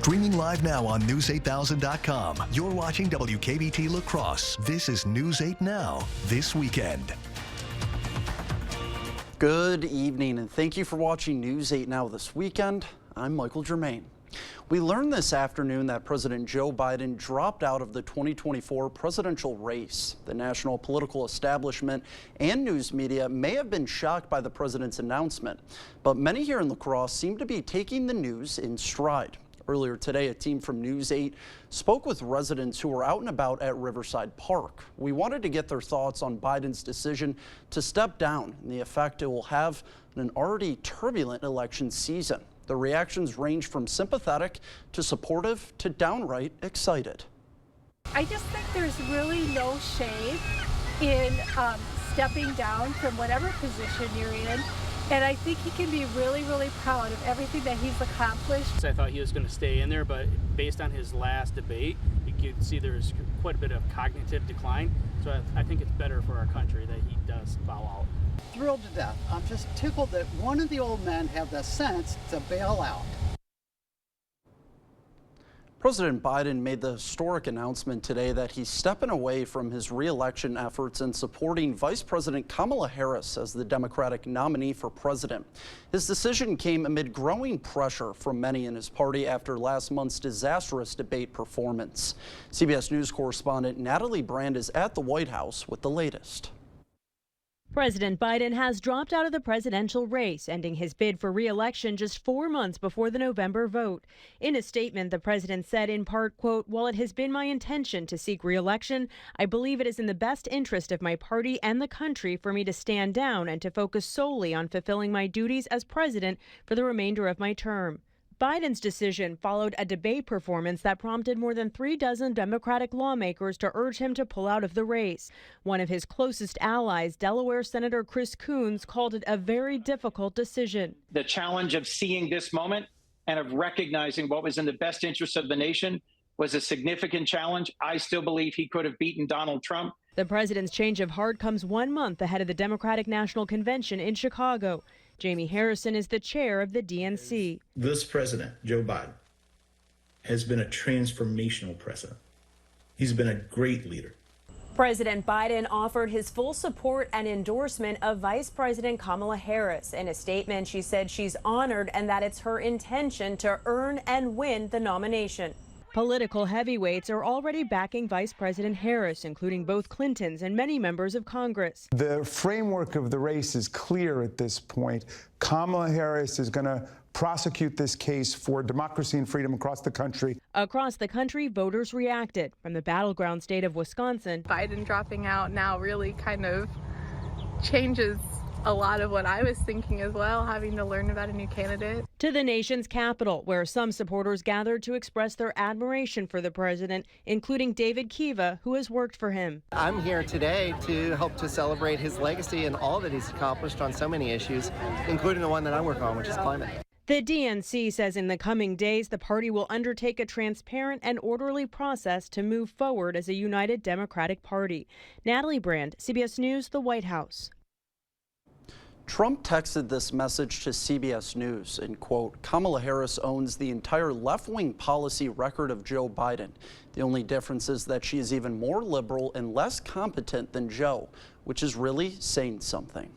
Streaming live now on News8000.com. You're watching WKBT La Crosse. This is News 8 Now, this weekend. Good evening, and thank you for watching News 8 Now this weekend. I'm Michael Germain. We learned this afternoon that President Joe Biden dropped out of the 2024 presidential race. The national political establishment and news media may have been shocked by the president's announcement, but many here in La Crosse seem to be taking the news in stride. Earlier today, a team from News 8 spoke with residents who were out and about at Riverside Park. We wanted to get their thoughts on Biden's decision to step down and the effect it will have on an already turbulent election season. The reactions range from sympathetic to supportive to downright excited. I just think there's really no shame in stepping down from whatever position you're in. And I think he can be really, really proud of everything that he's accomplished. I thought he was going to stay in there, but based on his last debate, you could see there's quite a bit of cognitive decline. So I think it's better for our country that he does bow out. Thrilled to death. I'm just tickled that one of the old men had the sense to bail out. President Biden made the historic announcement today that he's stepping away from his re-election efforts and supporting Vice President Kamala Harris as the Democratic nominee for president. His decision came amid growing pressure from many in his party after last month's disastrous debate performance. CBS News correspondent Natalie Brand is at the White House with the latest. President Biden has dropped out of the presidential race, ending his bid for re-election just 4 months before the November vote. In a statement, the president said in part, quote, "While it has been my intention to seek re-election, I believe it is in the best interest of my party and the country for me to stand down and to focus solely on fulfilling my duties as president for the remainder of my term." Biden's decision followed a debate performance that prompted more than 36 Democratic lawmakers to urge him to pull out of the race. One of his closest allies, Delaware Senator Chris Coons, called it a very difficult decision. The challenge of seeing this moment and of recognizing what was in the best interest of the nation was a significant challenge. I still believe he could have beaten Donald Trump. The president's change of heart comes 1 month ahead of the Democratic National Convention in Chicago. Jamie Harrison is the chair of the DNC. This president, Joe Biden, has been a transformational president. He's been a great leader. President Biden offered his full support and endorsement of Vice President Kamala Harris. In a statement, she said she's honored and that it's her intention to earn and win the nomination. Political heavyweights are already backing Vice President Harris, including both Clintons and many members of Congress. The framework of the race is clear at this point. Kamala Harris is going to prosecute this case for democracy and freedom across the country. Across the country, voters reacted. From the battleground state of Wisconsin, Biden dropping out now really kind of changes a lot of what I was thinking as well, having to learn about a new candidate. To the nation's capital, where some supporters gathered to express their admiration for the president, including David Kiva, who has worked for him. I'm here today to help to celebrate his legacy and all that he's accomplished on so many issues, including the one that I work on, which is climate. The DNC says in the coming days, the party will undertake a transparent and orderly process to move forward as a united Democratic Party. Natalie Brand, CBS News, the White House. Trump texted this message to CBS News and, quote, "Kamala Harris owns the entire left-wing policy record of Joe Biden. The only difference is that she is even more liberal and less competent than Joe," which is really saying something.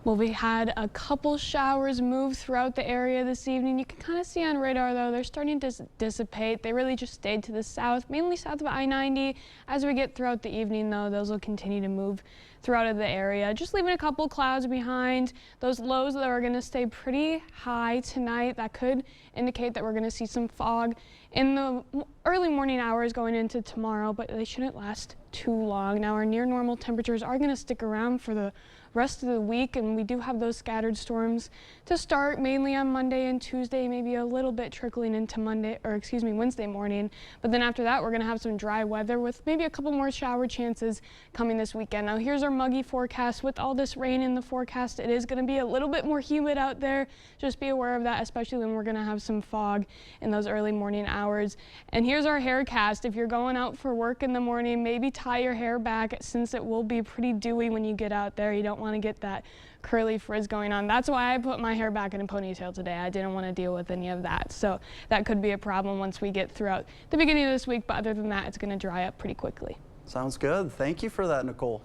Well, we had a couple showers move throughout the area this evening. You can kind of see on radar, though, they're starting to dissipate. They really just stayed to the south, mainly south of I-90. As we get throughout the evening, though, those will continue to move throughout the area, just leaving a couple clouds behind. Those lows that are going to stay pretty high tonight, that could indicate that we're going to see some fog in the early morning hours going into tomorrow, but they shouldn't last too long. Now, our near normal temperatures are going to stick around for the rest of the week, and we do have those scattered storms to start mainly on Monday and Tuesday, maybe a little bit trickling into Wednesday morning. But then after that, we're going to have some dry weather with maybe a couple more shower chances coming this weekend. Now, here's our muggy forecast. With all this rain in the forecast, it is going to be a little bit more humid out there. Just be aware of that, especially when we're going to have some fog in those early morning hours. And here's our hair cast. If you're going out for work in the morning, maybe tie your hair back since it will be pretty dewy when you get out there. You don't want want to get that curly frizz going on. That's why I put my hair back in a ponytail today. I didn't want to deal with any of that. So that could be a problem once we get throughout the beginning of this week, but other than that, it's going to dry up pretty quickly. Sounds good. Thank you for that, Nicole.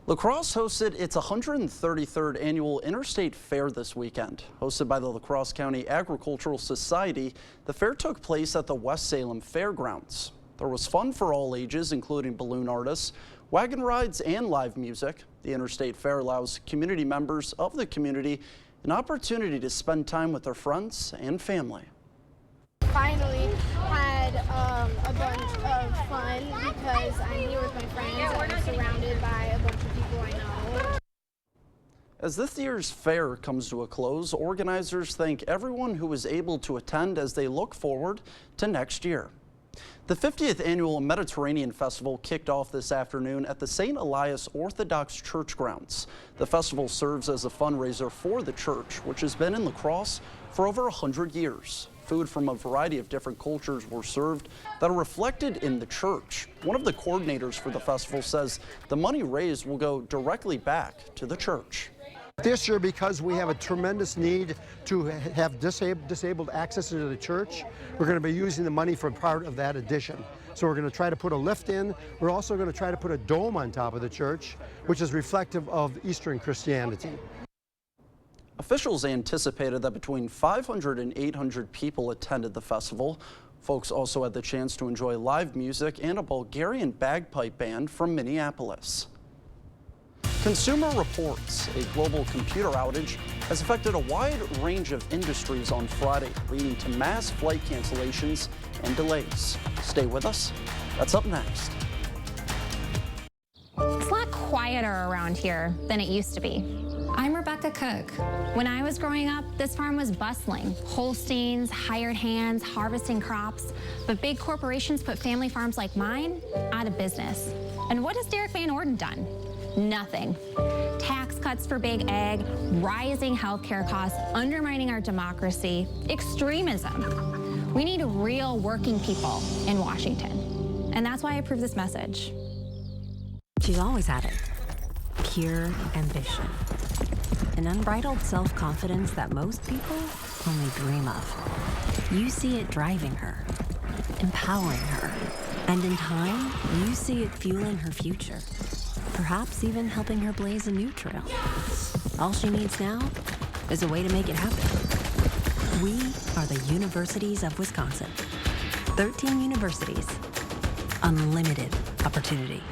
La Crosse hosted its 133rd annual Interstate Fair this weekend. Hosted by the La Crosse County Agricultural Society, the fair took place at the West Salem Fairgrounds. There was fun for all ages, including balloon artists, wagon rides, and live music. The Interstate Fair allows community members of the community an opportunity to spend time with their friends and family. Finally had a bunch of fun because I'm here with my friends and I'm surrounded by a bunch of people I know. As this year's fair comes to a close, organizers thank everyone who was able to attend as they look forward to next year. The 50th Annual Mediterranean Festival kicked off this afternoon at the St. Elias Orthodox Church grounds. The festival serves as a fundraiser for the church, which has been in La Crosse for over 100 years. Food from a variety of different cultures were served that are reflected in the church. One of the coordinators for the festival says the money raised will go directly back to the church. This year, because we have a tremendous need to have disabled access to the church, we're going to be using the money for part of that addition. So we're going to try to put a lift in. We're also going to try to put a dome on top of the church, which is reflective of Eastern Christianity. Officials anticipated that between 500 and 800 people attended the festival. Folks also had the chance to enjoy live music and a Bulgarian bagpipe band from Minneapolis. Consumer Reports, a global computer outage, has affected a wide range of industries on Friday, leading to mass flight cancellations and delays. Stay with us. That's up next. It's a lot quieter around here than it used to be. I'm Rebecca Cook. When I was growing up, this farm was bustling. Holsteins, hired hands, harvesting crops. But big corporations put family farms like mine out of business. And what has Derek Van Orden done? Nothing. Tax cuts for big ag, rising healthcare costs, undermining our democracy, extremism. We need real working people in Washington. And that's why I approve this message. She's always had it. Pure ambition. An unbridled self-confidence that most people only dream of. You see it driving her, empowering her. And in time, you see it fueling her future. Perhaps even helping her blaze a new trail. All she needs now is a way to make it happen. We are the Universities of Wisconsin. 13 universities. Unlimited opportunity.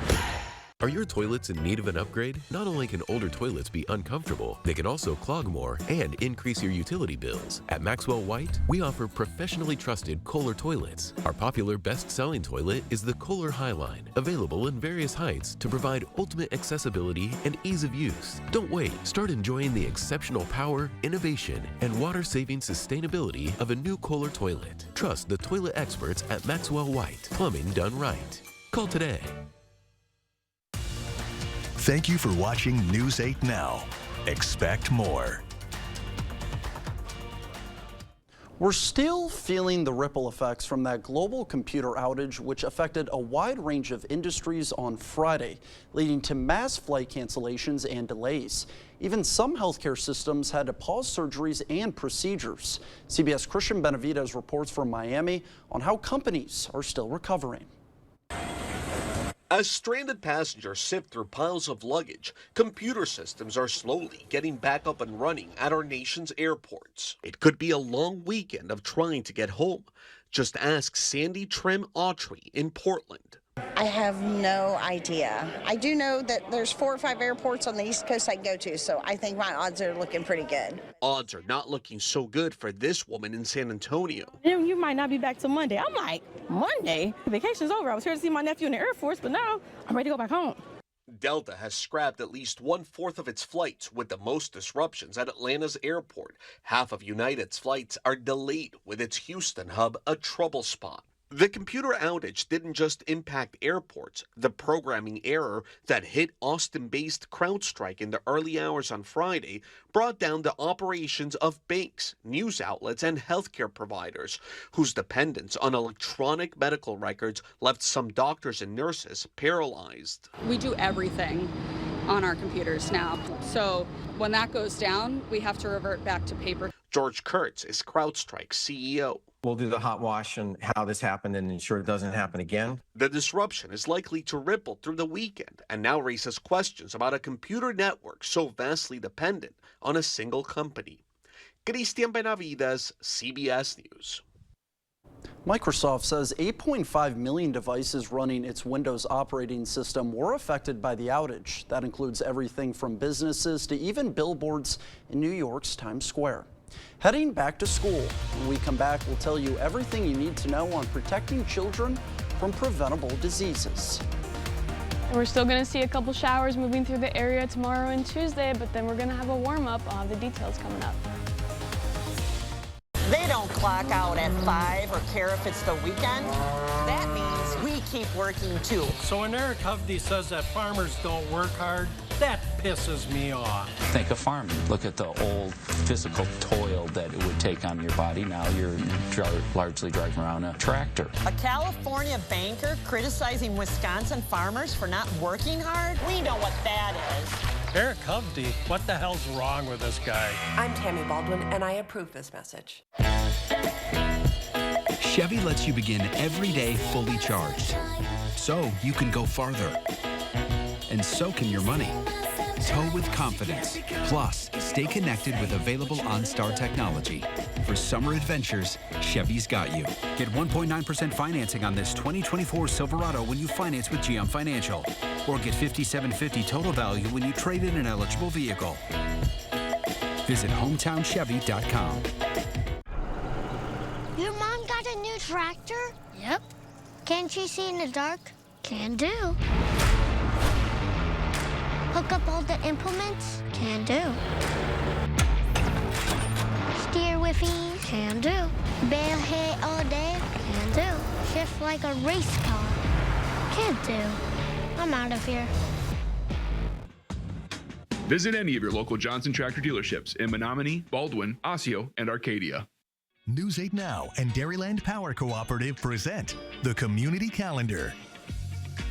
Are your toilets in need of an upgrade? Not only can older toilets be uncomfortable, they can also clog more and increase your utility bills. At Maxwell White, we offer professionally trusted Kohler toilets. Our popular best-selling toilet is the Kohler Highline, available in various heights to provide ultimate accessibility and ease of use. Don't wait. Start enjoying the exceptional power, innovation, and water-saving sustainability of a new Kohler toilet. Trust the toilet experts at Maxwell White. Plumbing done right. Call today. Thank you for watching News 8 Now. Expect more. We're still feeling the ripple effects from that global computer outage, which affected a wide range of industries on Friday, leading to mass flight cancellations and delays. Even some healthcare systems had to pause surgeries and procedures. CBS Christian Benavidez reports from Miami on how companies are still recovering. As stranded passengers sift through piles of luggage, computer systems are slowly getting back up and running at our nation's airports. It could be a long weekend of trying to get home. Just ask Sandy Trim Autry in Portland. I have no idea. I do know that there's 4 or 5 airports on the East Coast I can go to, so I think my odds are looking pretty good. Odds are not looking so good for this woman in San Antonio. You might not be back till Monday. I'm like, Monday? Vacation's over. I was here to see my nephew in the Air Force, but now I'm ready to go back home. Delta has scrapped at least 1/4 of its flights, with the most disruptions at Atlanta's airport. Half of United's flights are delayed, with its Houston hub a trouble spot. The computer outage didn't just impact airports. The programming error that hit Austin-based CrowdStrike in the early hours on Friday brought down the operations of banks, news outlets, and healthcare providers, whose dependence on electronic medical records left some doctors and nurses paralyzed. We do everything on our computers now. So when that goes down, we have to revert back to paper. George Kurtz is CrowdStrike's CEO. We'll do the hot wash and how this happened and ensure it doesn't happen again. The disruption is likely to ripple through the weekend and now raises questions about a computer network so vastly dependent on a single company. Cristian Benavides, CBS News. Microsoft says 8.5 million devices running its Windows operating system were affected by the outage. That includes everything from businesses to even billboards in New York's Times Square. Heading back to school. When we come back, we'll tell you everything you need to know on protecting children from preventable diseases. We're still going to see a couple showers moving through the area tomorrow and Tuesday, but then we're going to have a warm-up. I'll have the details coming up. They don't clock out at 5 or care if it's the weekend. That means we keep working too. So when Eric Hovde says that farmers don't work hard, that pisses me off. Think of farming. Look at the old physical toil that it would take on your body. Now you're largely driving around a tractor. A California banker criticizing Wisconsin farmers for not working hard? We know what that is. Eric Hovde, what the hell's wrong with this guy? I'm Tammy Baldwin, and I approve this message. Chevy lets you begin every day fully charged, so you can go farther. And so can your money. Tow with confidence. Plus, stay connected with available OnStar technology. For summer adventures, Chevy's got you. Get 1.9% financing on this 2024 Silverado when you finance with GM Financial. Or get $5,750 total value when you trade in an eligible vehicle. Visit HometownChevy.com. Your mom got a new tractor? Yep. Can she see in the dark? Can do. Hook up all the implements? Can do. Steer with ease? Can do. Bale hay all day? Can do. Shift like a race car? Can do. I'm out of here. Visit any of your local Johnson Tractor dealerships in Menominee, Baldwin, Osseo, and Arcadia. News 8 Now and Dairyland Power Cooperative present the Community Calendar.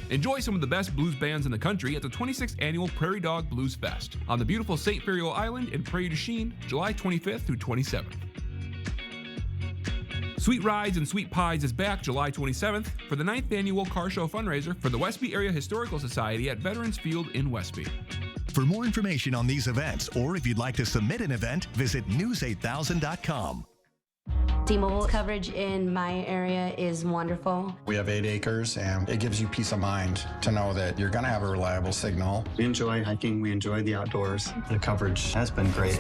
Enjoy some of the best blues bands in the country at the 26th Annual Prairie Dog Blues Fest on the beautiful St. Ferial Island in Prairie du Chien, July 25th through 27th. Sweet Rides and Sweet Pies is back July 27th for the 9th Annual Car Show fundraiser for the Westby Area Historical Society at Veterans Field in Westby. For more information on these events, or if you'd like to submit an event, visit news8000.com. T-Mobile coverage in my area is wonderful. We have 8 acres, and it gives you peace of mind to know that you're going to have a reliable signal. We enjoy hiking. We enjoy the outdoors. The coverage has been great.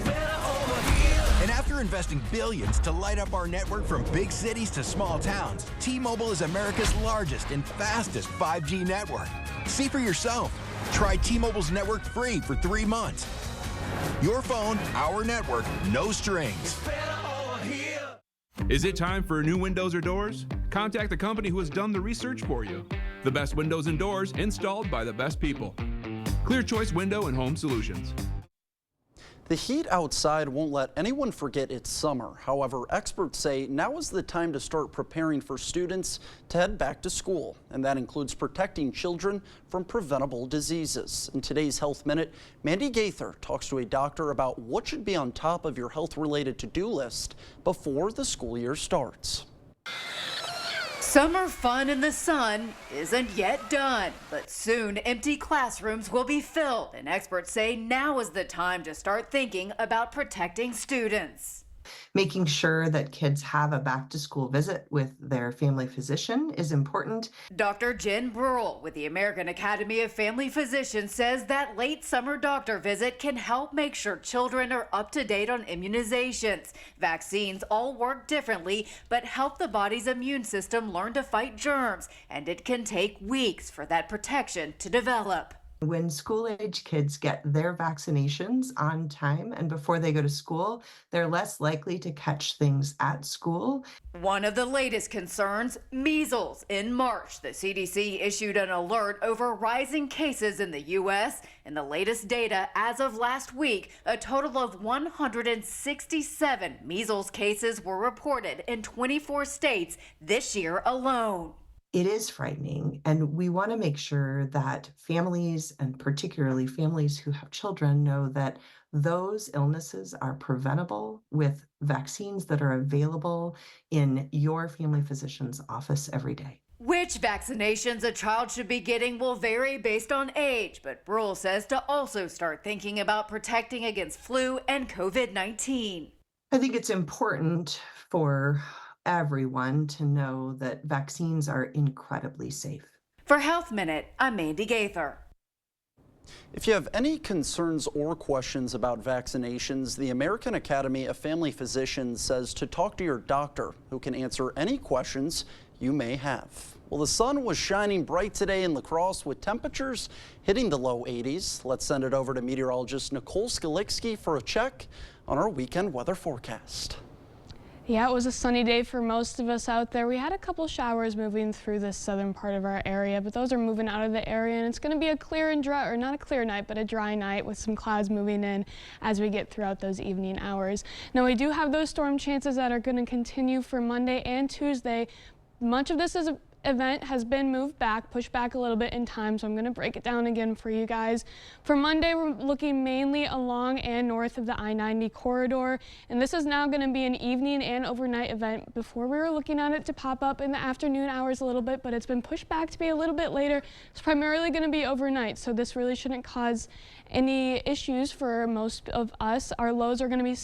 And after investing billions to light up our network from big cities to small towns, T-Mobile is America's largest and fastest 5G network. See for yourself. Try T-Mobile's network free for 3 months. Your phone, our network, no strings. Is it time for new windows or doors? Contact the company who has done the research for you. The best windows and doors installed by the best people. Clear Choice Window and Home Solutions. The heat outside won't let anyone forget it's summer. However, experts say now is the time to start preparing for students to head back to school, and that includes protecting children from preventable diseases. In today's Health Minute, Mandy Gaither talks to a doctor about what should be on top of your health-related to-do list before the school year starts. Summer fun in the sun isn't yet done, but soon empty classrooms will be filled, and experts say now is the time to start thinking about protecting students. Making sure that kids have a back-to-school visit with their family physician is important. Dr. Jen Burrell with the American Academy of Family Physicians says that late summer doctor visit can help make sure children are up to date on immunizations. Vaccines all work differently, but help the body's immune system learn to fight germs, and it can take weeks for that protection to develop. When school-age kids get their vaccinations on time and before they go to school, they're less likely to catch things at school. One of the latest concerns, measles. In March, the CDC issued an alert over rising cases in the U.S. In the latest data, as of last week, a total of 167 measles cases were reported in 24 states this year alone. it is frightening. And we want to make sure that families, and particularly families who have children, know that those illnesses are preventable with vaccines that are available in your family physician's office every day. Which vaccinations a child should be getting will vary based on age, but Bruhl says to also start thinking about protecting against flu and COVID-19. I think it's important for everyone to know that vaccines are incredibly safe. For Health Minute, I'm Mandy Gaither. If you have any concerns or questions about vaccinations, the American Academy of Family Physicians says to talk to your doctor, who can answer any questions you may have. Well, the sun was shining bright today in La Crosse with temperatures hitting the low 80s. Let's send it over to meteorologist Nicole Skalicki for a check on our weekend weather forecast. Yeah, it was a sunny day for most of us out there. We had a couple showers moving through the southern part of our area, but those are moving out of the area, and it's going to be a clear and dry, or not a clear night, but a dry night with some clouds moving in as we get throughout those evening hours. Now, we do have those storm chances that are going to continue for Monday and Tuesday. Much of this event has been moved back, pushed back a little bit in time, so I'm going to break it down again for you guys. For Monday, we're looking mainly along and north of the I-90 corridor, and this is now going to be an evening and overnight event. Before, we were looking at it to pop up in the afternoon hours a little bit, but it's been pushed back to be a little bit later. It's primarily going to be overnight, so this really shouldn't cause any issues for most of us. Our lows are going to be,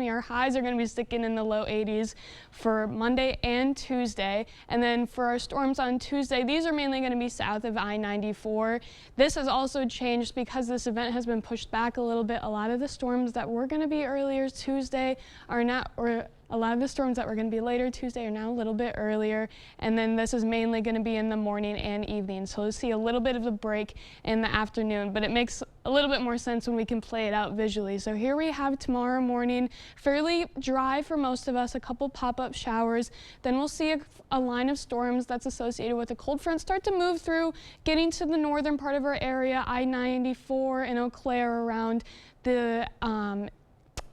our highs are going to be sticking in the low 80s for Monday and Tuesday. And then for our storms on Tuesday, these are mainly going to be south of I-94. This has also changed because this event has been pushed back a little bit. A lot of the storms that were going to be earlier Tuesday are not, or a lot of the storms that were going to be later Tuesday are now a little bit earlier, and then this is mainly going to be in the morning and evening. So we'll see a little bit of a break in the afternoon, but it makes a little bit more sense when we can play it out visually. So here we have tomorrow morning, fairly dry for most of us, a couple pop-up showers. Then we'll see a line of storms that's associated with a cold front start to move through, getting to the northern part of our area, I-94 and Eau Claire around the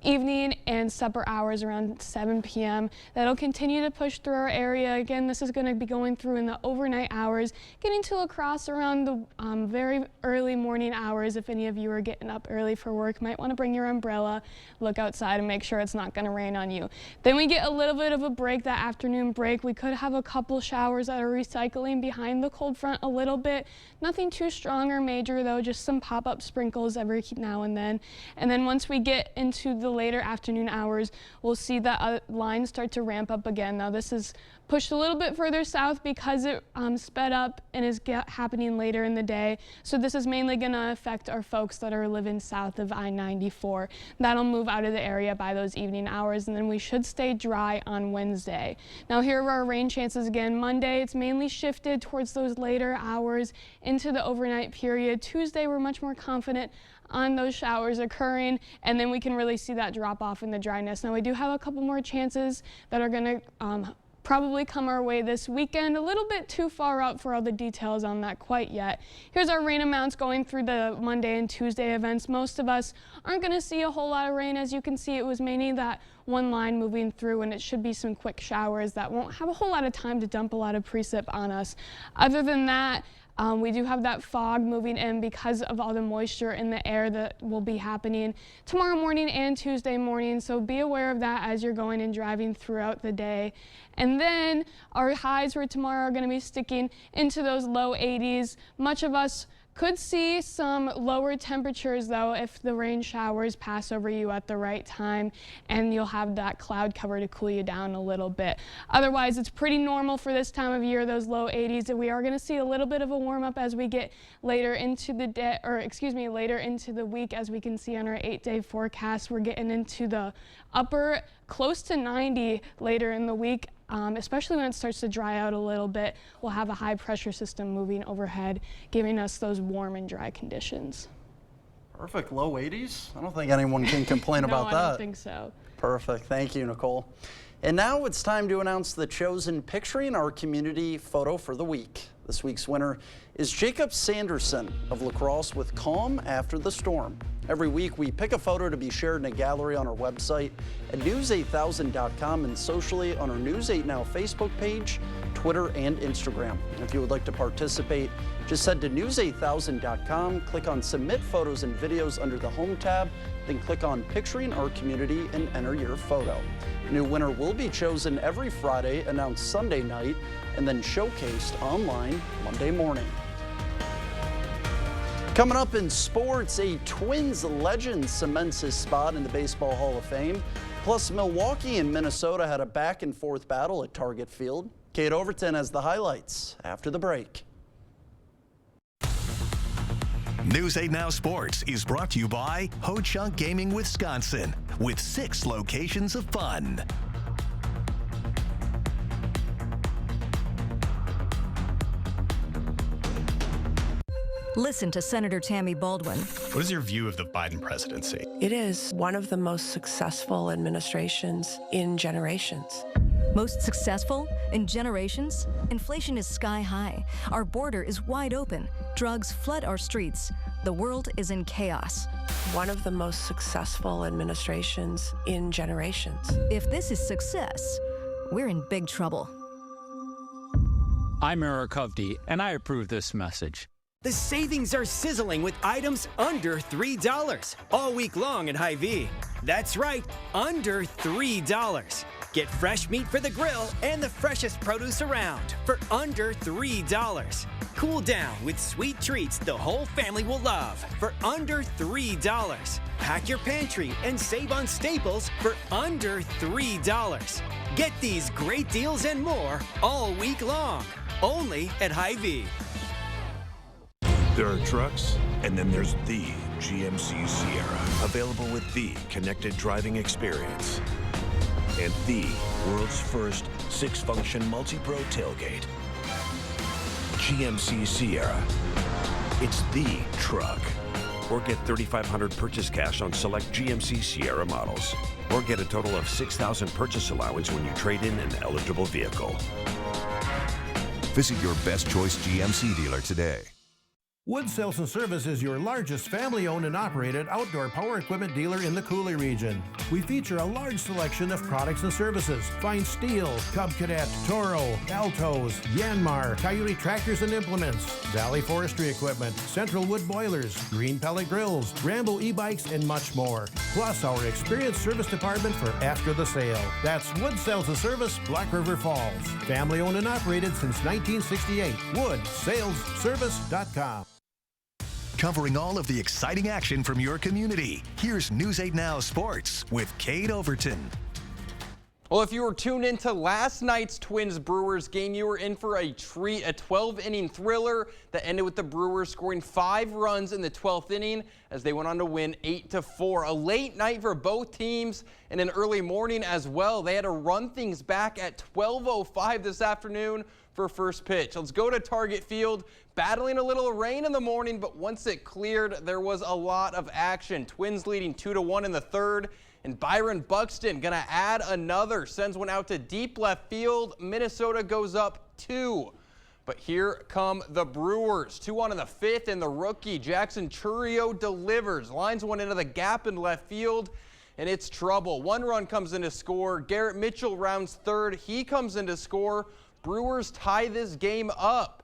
evening and supper hours around 7 p.m. That'll continue to push through our area. Again, this is going to be going through in the overnight hours, getting to La Crosse around the very early morning hours. If any of you are getting up early for work, might want to bring your umbrella, look outside and make sure it's not going to rain on you. Then we get a little bit of a break, that afternoon break. We could have a couple showers that are recycling behind the cold front a little bit. Nothing too strong or major though, just some pop-up sprinkles every now and then. And then once we get into the later afternoon hours, we'll see that lines start to ramp up again. Now this is pushed a little bit further south because it sped up and is happening later in the day. So this is mainly going to affect our folks that are living south of I-94. That'll move out of the area by those evening hours, and then we should stay dry on Wednesday. Now here are our rain chances again. Monday, it's mainly shifted towards those later hours into the overnight period. Tuesday, we're much more confident on those showers occurring, and then we can really see that drop off in the dryness. Now we do have a couple more chances that are going to probably come our way this weekend. A little bit too far out for all the details on that quite yet. Here's our rain amounts going through the Monday and Tuesday events. Most of us aren't going to see a whole lot of rain. As you can see, it was mainly that one line moving through, and it should be some quick showers that won't have a whole lot of time to dump a lot of precip on us. Other than that, we do have that fog moving in because of all the moisture in the air that will be happening tomorrow morning and Tuesday morning. So be aware of that as you're going and driving throughout the day. And then our highs for tomorrow are going to be sticking into those low 80s. Much of us could see some lower temperatures though if the rain showers pass over you at the right time, and you'll have that cloud cover to cool you down a little bit. Otherwise, it's pretty normal for this time of year, those low 80s, and we are going to see a little bit of a warm up as we get later into the day, or excuse me, later into the week. As we can see on our 8-day forecast, we're getting into the upper close to 90 later in the week. Especially when it starts to dry out a little bit, we'll have a high pressure system moving overhead, giving us those warm and dry conditions. Perfect, low 80s? I don't think anyone can complain about that. No, I don't think so. Perfect, thank you, Nicole. And now it's time to announce the chosen Picturing Our Community photo for the week. This week's winner is Jacob Sanderson of La Crosse with Calm After the Storm. Every week we pick a photo to be shared in a gallery on our website at news8000.com and socially on our News 8 Now Facebook page, Twitter, and Instagram. If you would like to participate, just head to news8000.com, click on Submit Photos and Videos under the Home tab, then click on Picturing Our Community and enter your photo. A new winner will be chosen every Friday, announced Sunday night, and then showcased online Monday morning. Coming up in sports, a Twins legend cements his spot in the Baseball Hall of Fame. Plus, Milwaukee and Minnesota had a back-and-forth battle at Target Field. Kate Overton has the highlights after the break. News 8 Now Sports is brought to you by Ho Chunk Gaming Wisconsin, with 6 locations of fun. Listen to Senator Tammy Baldwin. What is your view of the Biden presidency? It is one of the most successful administrations in generations. Most successful in generations? Inflation is sky high. Our border is wide open. Drugs flood our streets. The world is in chaos. One of the most successful administrations in generations. If this is success, we're in big trouble. I'm Eric Hovde, and I approve this message. The savings are sizzling with items under $3 all week long at Hy-Vee. That's right, under $3. Get fresh meat for the grill and the freshest produce around for under $3. Cool down with sweet treats the whole family will love for under $3. Pack your pantry and save on staples for under $3. Get these great deals and more all week long, only at Hy-Vee. There are trucks, and then there's the GMC Sierra, available with the connected driving experience and the world's first 6-function multi-pro tailgate. GMC Sierra. It's the truck. Or get $3,500 purchase cash on select GMC Sierra models. Or get a total of $6,000 purchase allowance when you trade in an eligible vehicle. Visit your best choice GMC dealer today. Wood Sales & Service is your largest family-owned and operated outdoor power equipment dealer in the Coulee region. We feature a large selection of products and services. Find Steel, Cub Cadet, Toro, Altos, Yanmar, Coyote tractors and implements, Valley Forestry equipment, Central Wood boilers, Green Pellet grills, Rambo e-bikes, and much more. Plus our experienced service department for after the sale. That's Wood Sales & Service, Black River Falls. Family-owned and operated since 1968. WoodSalesService.com. Covering all of the exciting action from your community, here's News 8 Now Sports with Kate Overton. Well, if you were tuned into last night's Twins-Brewers game, you were in for a treat, a 12-inning thriller that ended with the Brewers scoring 5 runs in the 12th inning as they went on to win 8-4. A late night for both teams and an early morning as well. They had to run things back at 12:05 this afternoon for first pitch. Let's go to Target Field. Battling a little rain in the morning, but once it cleared, there was a lot of action. Twins leading 2-1 in the third, and Byron Buxton gonna add another. Sends one out to deep left field. Minnesota goes up 2. But here come the Brewers. 2-1 in the 5th, and the rookie Jackson Chourio delivers. Lines one into the gap in left field, and it's trouble. 1 run comes in to score. Garrett Mitchell rounds third. He comes in to score. Brewers tie this game up.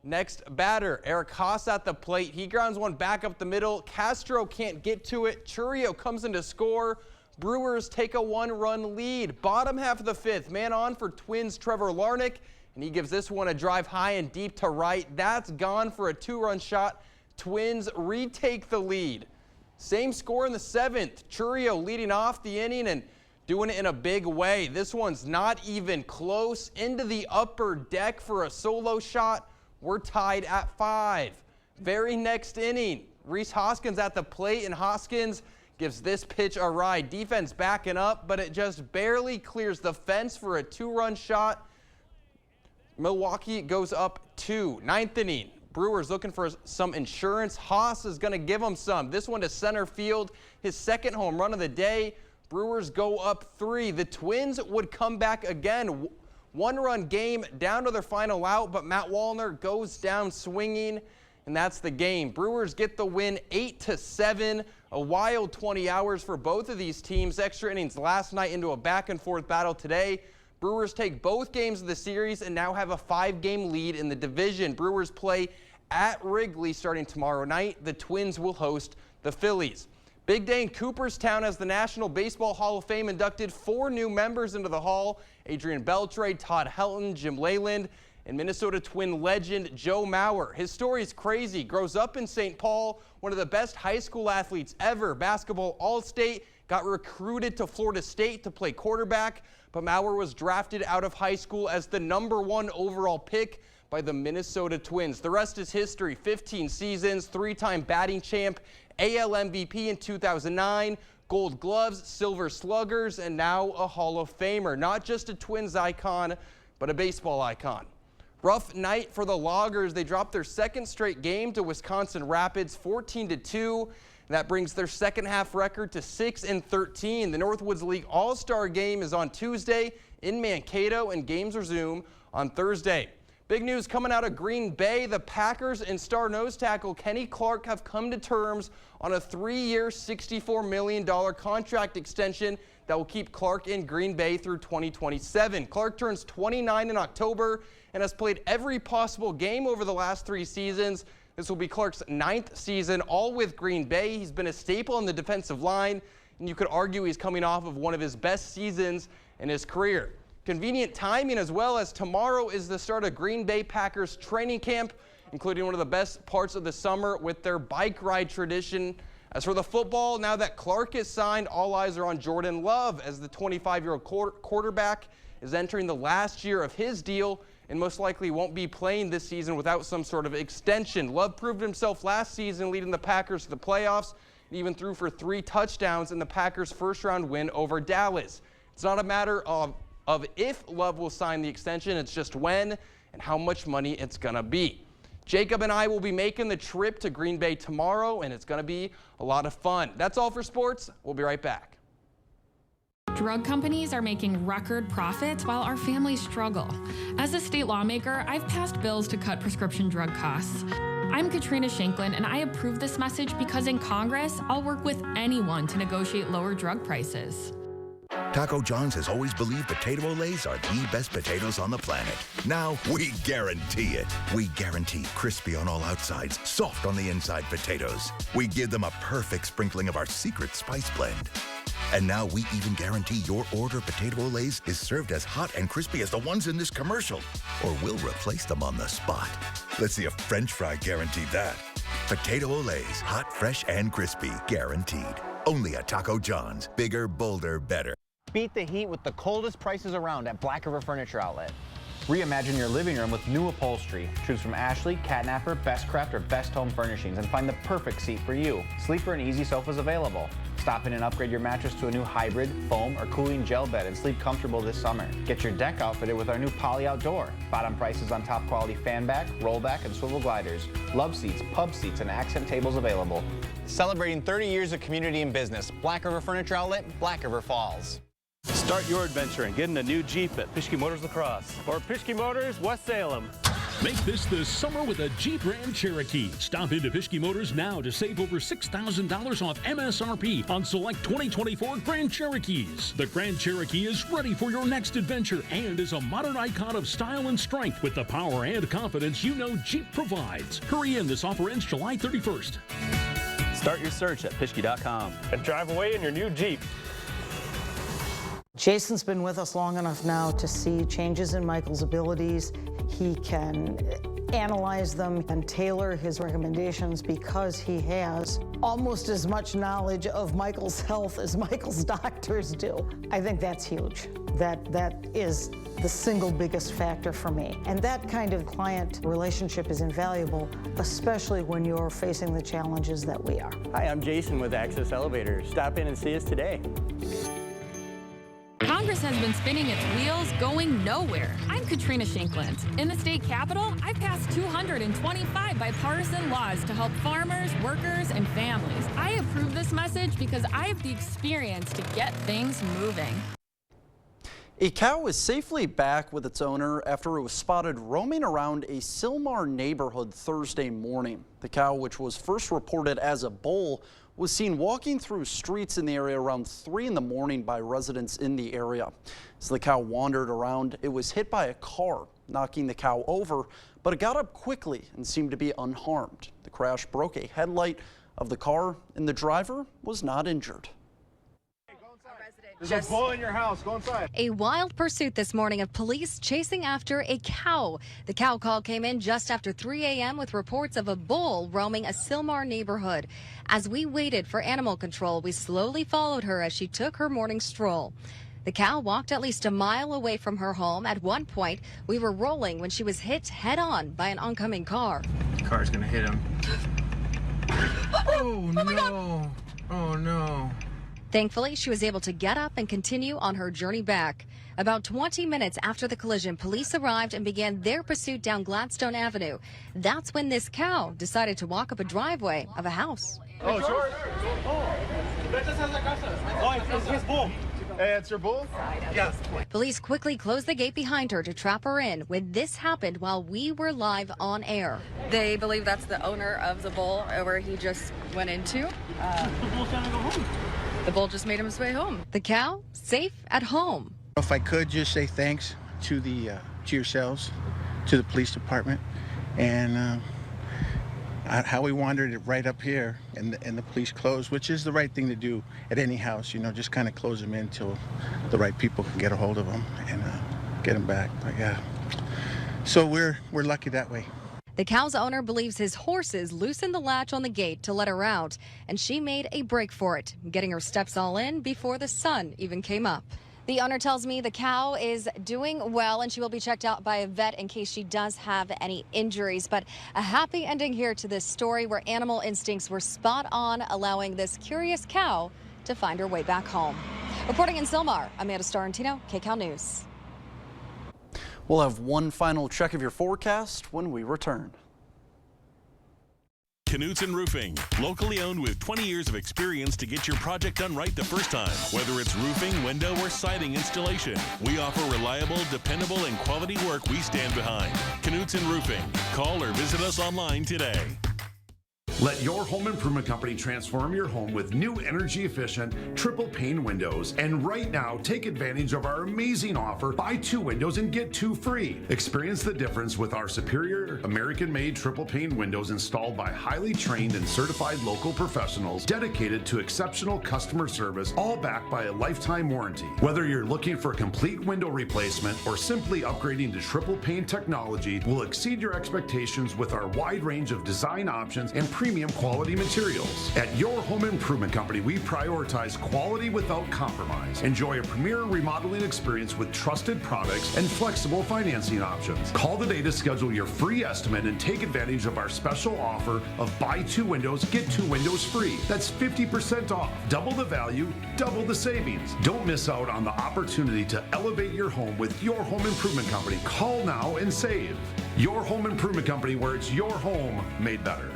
Next batter, Eric Haas at the plate. He grounds one back up the middle. Castro can't get to it. Chourio comes in to score. Brewers take a 1-run lead. Bottom half of the 5th, man on for Twins Trevor Larnach, and he gives this one a drive high and deep to right. That's gone for a 2-run shot. Twins retake the lead. Same score in the 7th. Chourio leading off the inning and doing it in a big way. This one's not even close. Into the upper deck for a solo shot. We're tied at 5. Very next inning, Rhys Hoskins at the plate, and Hoskins gives this pitch a ride. Defense backing up, but it just barely clears the fence for a 2-run shot. Milwaukee goes up 2. 9th inning, Brewers looking for some insurance. Haas is going to give them some. This one to center field, his 2nd home run of the day. Brewers go up 3. The Twins would come back again. 1-run game down to their final out, but Matt Wallner goes down swinging, and that's the game. Brewers get the win 8-7. A wild 20 hours for both of these teams. Extra innings last night into a back-and-forth battle today. Brewers take both games of the series and now have a 5-game lead in the division. Brewers play at Wrigley starting tomorrow night. The Twins will host the Phillies. Big day in Cooperstown as the National Baseball Hall of Fame inducted 4 new members into the Hall: Adrian Beltre, Todd Helton, Jim Leyland, and Minnesota Twin legend Joe Mauer. His story is crazy. Grows up in St. Paul, one of the best high school athletes ever, basketball All-State, got recruited to Florida State to play quarterback, but Mauer was drafted out of high school as the #1 overall pick by the Minnesota Twins. The rest is history. 15 seasons, 3-time batting champ, AL MVP in 2009, Gold Gloves, Silver Sluggers, and now a Hall of Famer. Not just a Twins icon, but a baseball icon. Rough night for the Loggers. They dropped their 2nd straight game to Wisconsin Rapids, 14-2. That brings their second half record to 6-13. The Northwoods League All-Star Game is on Tuesday in Mankato, and games resume on Thursday. Big news coming out of Green Bay. The Packers and star nose tackle Kenny Clark have come to terms on a 3-year, $64 million contract extension that will keep Clark in Green Bay through 2027. Clark turns 29 in October and has played every possible game over the last 3 seasons. This will be Clark's 9th season, all with Green Bay. He's been a staple on the defensive line, and you could argue he's coming off of one of his best seasons in his career. Convenient timing, as well as tomorrow is the start of Green Bay Packers training camp, including one of the best parts of the summer with their bike ride tradition. As for the football, now that Clark is signed, all eyes are on Jordan Love as the 25-year-old quarterback is entering the last year of his deal and most likely won't be playing this season without some sort of extension. Love proved himself last season, leading the Packers to the playoffs, and even threw for 3 touchdowns in the Packers' first-round win over Dallas. It's not a matter of if Love will sign the extension, it's just when and how much money it's going to be. Jacob and I will be making the trip to Green Bay tomorrow, and it's going to be a lot of fun. That's all for sports. We'll be right back. Drug companies are making record profits while our families struggle. As a state lawmaker, I've passed bills to cut prescription drug costs. I'm Katrina Shanklin, and I approve this message because in Congress, I'll work with anyone to negotiate lower drug prices. Taco John's has always believed potato olays are the best potatoes on the planet. Now we guarantee it. We guarantee crispy on all outsides, soft on the inside potatoes. We give them a perfect sprinkling of our secret spice blend. And now we even guarantee your order of potato olays is served as hot and crispy as the ones in this commercial, or we'll replace them on the spot. Let's see a French fry guaranteed that. Potato olays, hot, fresh, and crispy, guaranteed. Only at Taco John's. Bigger, bolder, better. Beat the heat with the coldest prices around at Black River Furniture Outlet. Reimagine your living room with new upholstery. Choose from Ashley, Catnapper, Bestcraft, or Best Home Furnishings and find the perfect seat for you. Sleeper and easy sofas available. Stop in and upgrade your mattress to a new hybrid, foam, or cooling gel bed and sleep comfortable this summer. Get your deck outfitted with our new Poly Outdoor. Bottom prices on top quality fan back, rollback, and swivel gliders. Love seats, pub seats, and accent tables available. Celebrating 30 years of community and business. Black River Furniture Outlet, Black River Falls. Start your adventure and get in a new Jeep at Pischke Motors La Crosse or Pischke Motors West Salem. Make this the summer with a Jeep Grand Cherokee. Stop into Pischke Motors now to save over $6,000 off MSRP on select 2024 Grand Cherokees. The Grand Cherokee is ready for your next adventure and is a modern icon of style and strength with the power and confidence you know Jeep provides. Hurry in, this offer ends July 31st. Start your search at Pischke.com and drive away in your new Jeep. Jason's been with us long enough now to see changes in Michael's abilities. He can analyze them and tailor his recommendations because he has almost as much knowledge of Michael's health as Michael's doctors do. I think that's huge. That is the single biggest factor for me. And that kind of client relationship is invaluable, especially when you're facing the challenges that we are. Hi, I'm Jason with Access Elevators. Stop in and see us today. Congress has been spinning its wheels, going nowhere. I'm Katrina Shanklin. In the state capitol, I've passed 225 bipartisan laws to help farmers, workers, and families. I approve this message because I have the experience to get things moving. A cow is safely back with its owner after it was spotted roaming around a Sylmar neighborhood Thursday morning. The cow, which was first reported as a bull, was seen walking through streets in the area around 3 in the morning by residents in the area. As the cow wandered around, it was hit by a car, knocking the cow over, but it got up quickly and seemed to be unharmed. The crash broke a headlight of the car, and the driver was not injured. There's a bull in your house. Go inside. A wild pursuit this morning of police chasing after a cow. The cow call came in just after 3 a.m. with reports of a bull roaming a Sylmar neighborhood. As we waited for animal control, we slowly followed her as she took her morning stroll. The cow walked at least a mile away from her home. At one point, we were rolling when she was hit head-on by an oncoming car. The car's gonna hit him. Oh no! Oh no! Thankfully, she was able to get up and continue on her journey back. About 20 minutes after the collision, police arrived and began their pursuit down Gladstone Avenue. That's when this cow decided to walk up a driveway of a house. Oh, sure. Oh, it's his bull. Hey, it's your bull? Yes. Police quickly closed the gate behind her to trap her in when this happened while we were live on air. They believe that's the owner of the bull where he just went into. The bull's trying to go home. The bull just made his way home. The cow safe at home. If I could just say thanks to yourselves, to the police department, and how we wandered it right up here and the police closed, which is the right thing to do at any house, just kind of close them in until the right people can get a hold of them and get them back. But yeah, so we're lucky that way. The cow's owner believes his horses loosened the latch on the gate to let her out, and she made a break for it, getting her steps all in before the sun even came up. The owner tells me the cow is doing well and she will be checked out by a vet in case she does have any injuries. But a happy ending here to this story where animal instincts were spot on, allowing this curious cow to find her way back home. Reporting in Sylmar, Amanda Starantino, KCAL News. We'll have one final check of your forecast when we return. Knutson Roofing, locally owned with 20 years of experience to get your project done right the first time. Whether it's roofing, window, or siding installation, we offer reliable, dependable, and quality work we stand behind. Knutson Roofing. Call or visit us online today. Let your home improvement company transform your home with new energy-efficient triple pane windows. And right now, take advantage of our amazing offer, buy 2 windows and get 2 free. Experience the difference with our superior American-made triple pane windows installed by highly trained and certified local professionals dedicated to exceptional customer service, all backed by a lifetime warranty. Whether you're looking for a complete window replacement or simply upgrading to triple pane technology, we'll exceed your expectations with our wide range of design options and premium quality materials. At your home improvement company, we prioritize quality without compromise. Enjoy a premier remodeling experience with trusted products and flexible financing options. Call today to schedule your free estimate and take advantage of our special offer of buy 2 windows, get 2 windows free. That's 50% off. Double the value, double the savings. Don't miss out on the opportunity to elevate your home with your home improvement company. Call now and save. Your home improvement company, where it's your home made better.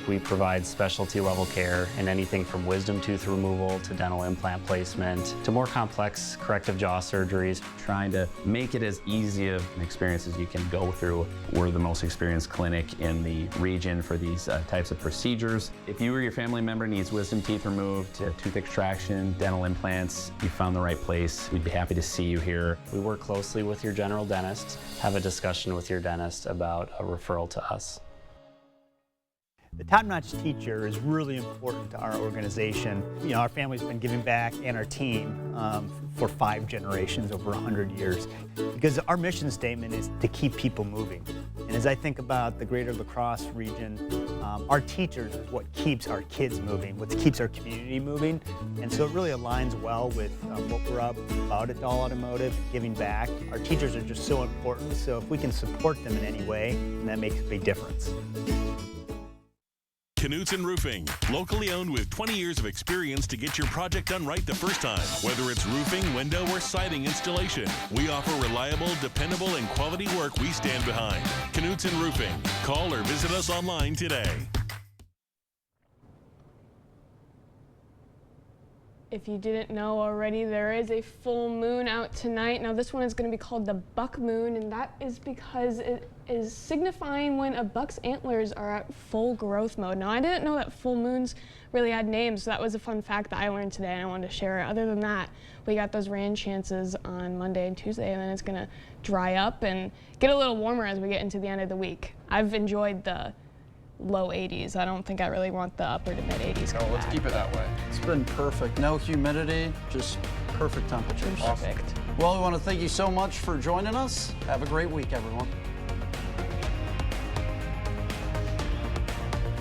We provide specialty level care in anything from wisdom tooth removal to dental implant placement to more complex corrective jaw surgeries. Trying to make it as easy of an experience as you can go through. We're the most experienced clinic in the region for these types of procedures. If you or your family member needs wisdom teeth removed, tooth extraction, dental implants, you found the right place. We'd be happy to see you here. We work closely with your general dentist. Have a discussion with your dentist about a referral to us. The top-notch teacher is really important to our organization. Our family's been giving back, and our team for 5 generations, over 100 years. Because our mission statement is to keep people moving. And as I think about the greater La Crosse region, our teachers is what keeps our kids moving, what keeps our community moving. And so it really aligns well with what we're about at Dahl Automotive, giving back. Our teachers are just so important, so if we can support them in any way, that makes a big difference. Knutson Roofing, locally owned with 20 years of experience to get your project done right the first time. Whether it's roofing, window, or siding installation, we offer reliable, dependable, and quality work we stand behind. Knutson Roofing. Call or visit us online today. If you didn't know already, there is a full moon out tonight. Now this one is going to be called the buck moon, and that is because it is signifying when a buck's antlers are at full growth mode. Now I didn't know that full moons really had names, so that was a fun fact that I learned today and I wanted to share it. Other than that, we got those rain chances on Monday and Tuesday, and then it's going to dry up and get a little warmer as we get into the end of the week. I've enjoyed the low 80s. I don't think I really want the upper to mid 80s. Oh, let's keep it that way. It's been perfect. No humidity, just perfect temperatures. Perfect. Well, we want to thank you so much for joining us. Have a great week, everyone.